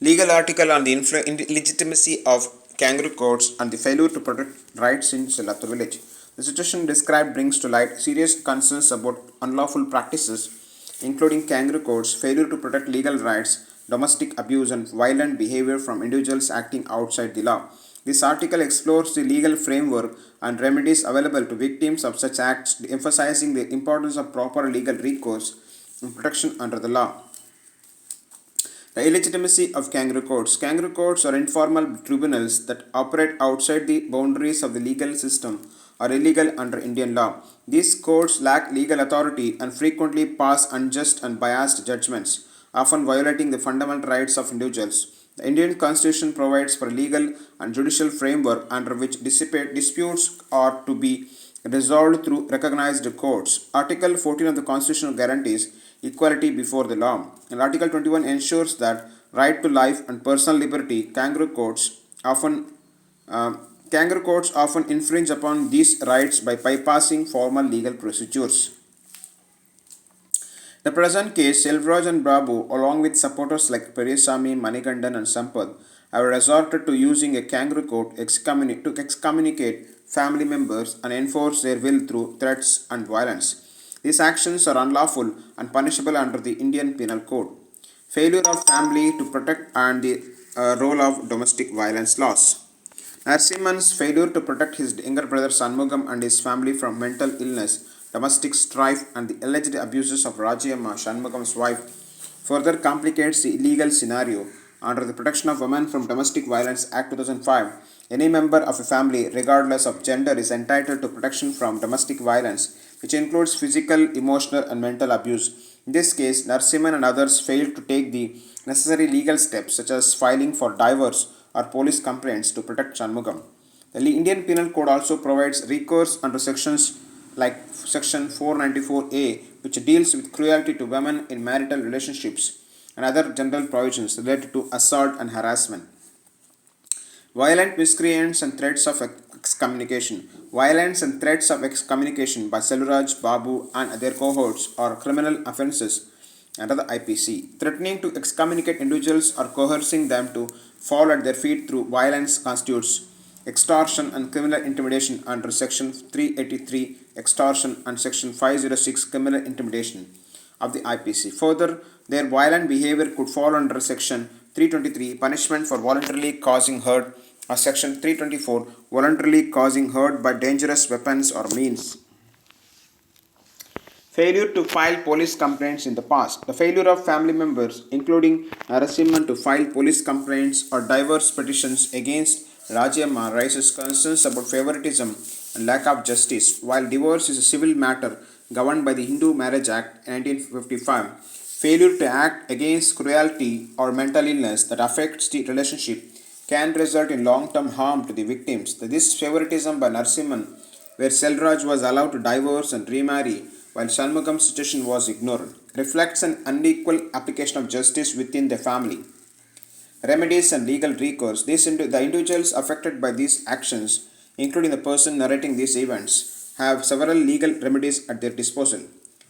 Legal article on the illegitimacy of kangaroo courts and the failure to protect rights in Chelatur village. The situation described brings to light serious concerns about unlawful practices, including kangaroo courts, failure to protect legal rights, domestic abuse, and violent behavior from individuals acting outside the law. This article explores the legal framework and remedies available to victims of such acts, emphasizing the importance of proper legal recourse and protection under the law. The illegitimacy of kangaroo courts. Kangaroo courts are informal tribunals that operate outside the boundaries of the legal system or illegal under Indian law. These courts lack legal authority and frequently pass unjust and biased judgments, often violating the fundamental rights of individuals. The Indian Constitution provides for a legal and judicial framework under which disputes are to be resolved through recognized courts. Article 14 of the Constitution guarantees equality before the law, and Article 21 ensures that right to life and personal liberty. Often uh, Kangaroo courts often infringe upon these rights by bypassing formal legal procedures. The present case, Selvraj and Babu, along with supporters like Perisami, Manikandan, and Sampad, have resorted to using a kangaroo court to excommunicate family members and enforce their will through threats and violence. These actions are unlawful and punishable under the Indian Penal Code. Failure of family to protect and the role of domestic violence laws. Narasimhan's failure to protect his younger brother Sanmugam and his family from mental illness, domestic strife, and the alleged abuses of Rajyamma, Shanmugam's wife, further complicates the illegal scenario. Under the Protection of Women from Domestic Violence Act 2005, any member of a family, regardless of gender, is entitled to protection from domestic violence, which includes physical, emotional, and mental abuse. In this case, Narasimhan and others failed to take the necessary legal steps, such as filing for divorce or police complaints, to protect Shanmugam. The Indian Penal Code also provides recourse under sections like Section 494A, which deals with cruelty to women in marital relationships, and other general provisions related to assault and harassment. Violent miscreants and threats of excommunication. Violence and threats of excommunication by Selvaraj, Babu, and their cohorts are criminal offences under the IPC. Threatening to excommunicate individuals or coercing them to fall at their feet through violence constitutes extortion and criminal intimidation under Section 383 extortion and Section 506 criminal intimidation of the IPC. Further, their violent behavior could fall under Section 323 punishment for voluntarily causing hurt or Section 324 voluntarily causing hurt by dangerous weapons or means. Failure to file police complaints in the past. The failure of family members, including Narasimhan, to file police complaints or divorce petitions against Rajyamma raises concerns about favoritism and lack of justice. While divorce is a civil matter governed by the Hindu Marriage Act 1955, failure to act against cruelty or mental illness that affects the relationship can result in long-term harm to the victims. This favoritism by Narasimhan, where Selraj was allowed to divorce and remarry while Shanmugam's situation was ignored, reflects an unequal application of justice within the family. Remedies and legal recourse. The individuals affected by these actions, including the person narrating these events, have several legal remedies at their disposal.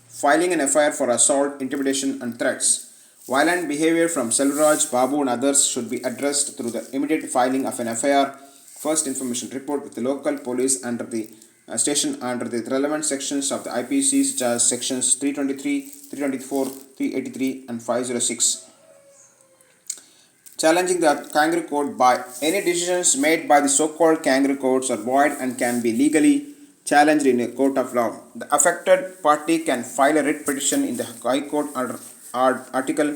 Filing an FIR for assault, intimidation, and threats. Violent behavior from Selvaraj, Babu, and others should be addressed through the immediate filing of an FIR, first information report with the local police under the station under the relevant sections of the IPC, such as sections 323, 324, 383, and 506. Challenging the kangaroo court by any decisions made by the so-called kangaroo courts are void and can be legally challenged in a court of law. The affected party can file a writ petition in the High Court under Article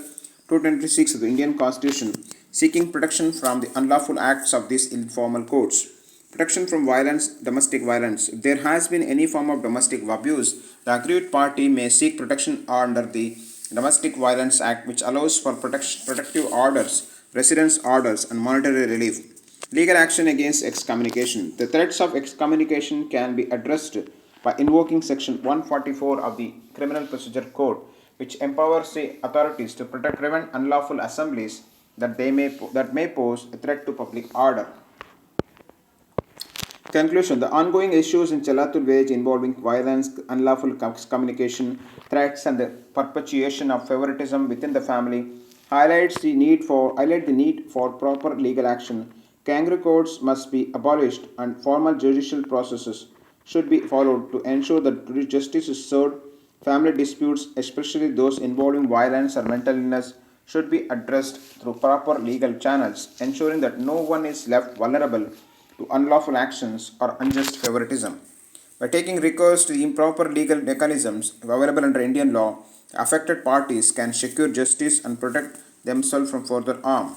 226 of the Indian Constitution, seeking protection from the unlawful acts of these informal courts. Protection from violence, domestic violence. If there has been any form of domestic abuse, the aggrieved party may seek protection under the Domestic Violence Act, which allows for protective orders, residence orders, and monetary relief. Legal action against excommunication. The threats of excommunication can be addressed by invoking Section 144 of the Criminal Procedure Code, which empowers the authorities to prevent unlawful assemblies that may pose a threat to public order. Conclusion. The ongoing issues in Chelatur village involving violence, unlawful communication, threats, and the perpetuation of favoritism within the family highlight the need for proper legal action. Kangaroo courts must be abolished and formal judicial processes should be followed to ensure that justice is served. Family disputes, especially those involving violence or mental illness, should be addressed through proper legal channels, ensuring that no one is left vulnerable to unlawful actions or unjust favoritism. By taking recourse to the improper legal mechanisms available under Indian law, affected parties can secure justice and protect themselves from further harm.